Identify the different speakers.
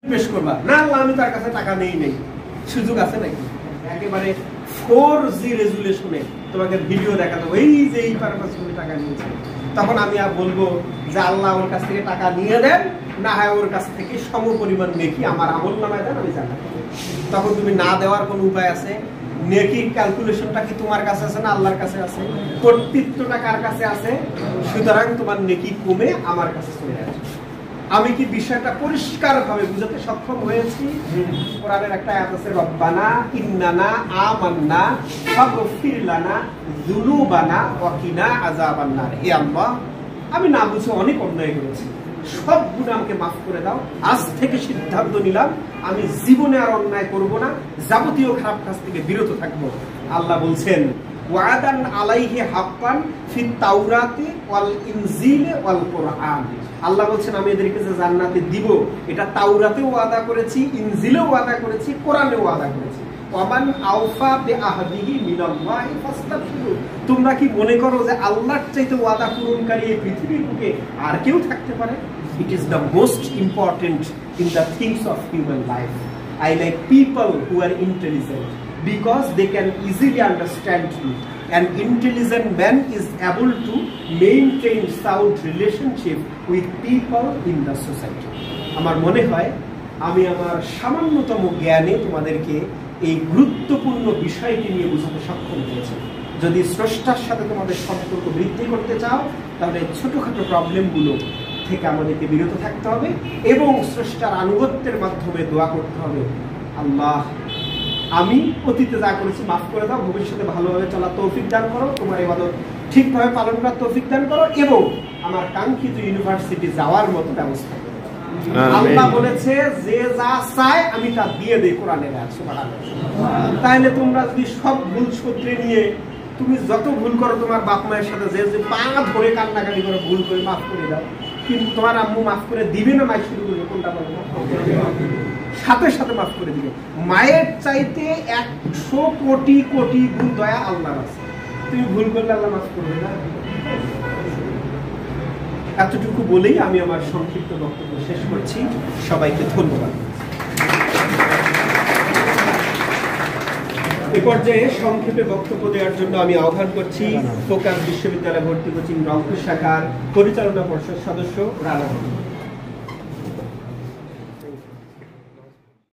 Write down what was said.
Speaker 1: পেশ করবা না, আল্লাহ আমি তার কাছে টাকা নেই নেই, সুযোগ আছে নাকি? একেবারে 4G রেজুলেশনে তোমাকে ভিডিও দেখাতো, এই যে এই পারপাস করে টাকা নিয়েছে। তখন আমি আর বলবো যে আল্লাহ ওর কাছ থেকে টাকা নিয়ে দেন, না হয় ওর কাছ থেকে সম পরিমাণ নেকি আমার আমল নামায় দেন, আমি জানাবো। তখন তুমি না দেওয়ার কোনো উপায় আছে? নেকির ক্যালকুলেশনটা কি তোমার কাছে আছে না আল্লাহর কাছে আছে? কর্তৃত্বটা কার কাছে আছে? সুতরাং তোমার নেকি কমে আমার কাছে চলে আসে। আমি কি বিষয়টা পরিষ্কার ভাবে বুঝাতে সক্ষম হয়েছি? কোরআনের একটা আয়াত আছে, রব্বানা ইন্নানা আমান্না ফাগফির লানা যুনুবানা ওয়া কিনা আযাবান্নার। হে আল্লাহ, আমি না বুঝে অনেক অন্যায় করেছি, সব গুনাহ আমাকে মাফ করে দাও। আজ থেকে সিদ্ধান্ত নিলাম আমি জীবনে আর অন্যায় করব না, যাবতীয় খারাপ কাজ থেকে বিরত থাকব। আল্লাহ বলছেন ওয়াদান আলাইহি হাক্কান ফিত তাওরাতি ওয়াল ইনজিলি ওয়াল কুরআন। আল্লাহ বলছেন আমি এদেরকে যে জান্নাতে দিব, এটা তাওরাতেও ওয়াদা করেছি, ইনজিলেও ওয়াদা করেছি, কোরআনেও ওয়াদা করেছি। ওয়ামান আওফা বিআহদিহি মিনাল্লাহি ফাস্তাগফিরু। তোমরা কি মনে করো যে আল্লাহর চাইতে ওয়াদা পূরণকারী এই পৃথিবীর বুকে আর কেউ থাকতে পারে? It is the most important in the things of human life. I like people who are intelligent because they can easily understand me. An intelligent man is able to maintain sound relationship with people in the society. আমার মনে হয় আমি আমার সামান্যতম জ্ঞানে তোমাদেরকে এই গুরুত্বপূর্ণ বিষয়টি নিয়ে বোঝাতে সক্ষম হয়েছে। যদি স্রষ্টার সাথে তোমাদের সম্পর্ক বৃদ্ধি করতে চাও, তাহলে ছোটখাটো প্রবলেমগুলো থেকে আমাদেরকে বিরত থাকতে হবে এবং স্রষ্টার আনুগত্যের মাধ্যমে দোয়া করতে হবে, আল্লাহ আমি অতীতে যা করেছি মাফ করে দাও, ভবিষ্যতে ভালোভাবে চলার তৌফিক দান করো, তোমার ইবাদত ঠিকভাবে পালন করার তৌফিক দান করো এবং আমার কাঙ্ক্ষিত ইউনিভার্সিটি যাওয়ার মতো ব্যবস্থা করো। আল্লাহ বলেছে যে যা চায় আমি তা দিয়ে দেই, কোরআনের আয়াত। সুবহানাল্লাহ। তাহলে তোমরা যদি সব ভুল শুধরে নিয়ে, তুমি যত ভুল করো তোমার বাপ মায়ের সাথে যে যে পা ধরে কান্নাকাটি করে ভুল করে মাফ করে দাও, কিন্তু তোমার আম্মু মাফ করে দিবে না মাই শুরু করবে, কোনটা বলো? সাথে সাথে মাফ করে দিবে। মায়ের চাইতে 100 কোটি কোটি গুণ দয়া আল্লাহর আছে। তুমি ভুল করলে আল্লাহ মাফ করবে না? এতটুকু বলেই আমি আমার সংক্ষিপ্ত বক্তব্য শেষ করছি। সবাইকে ধন্যবাদ। এ পর্যায়ে সংক্ষেপে বক্তব্য দেওয়ার জন্য আমি আহ্বান করছি ফোকাস বিশ্ববিদ্যালয় ভর্তি কোচিং রংপুর শাখার পরিচালনা পর্ষদ সদস্য রানা।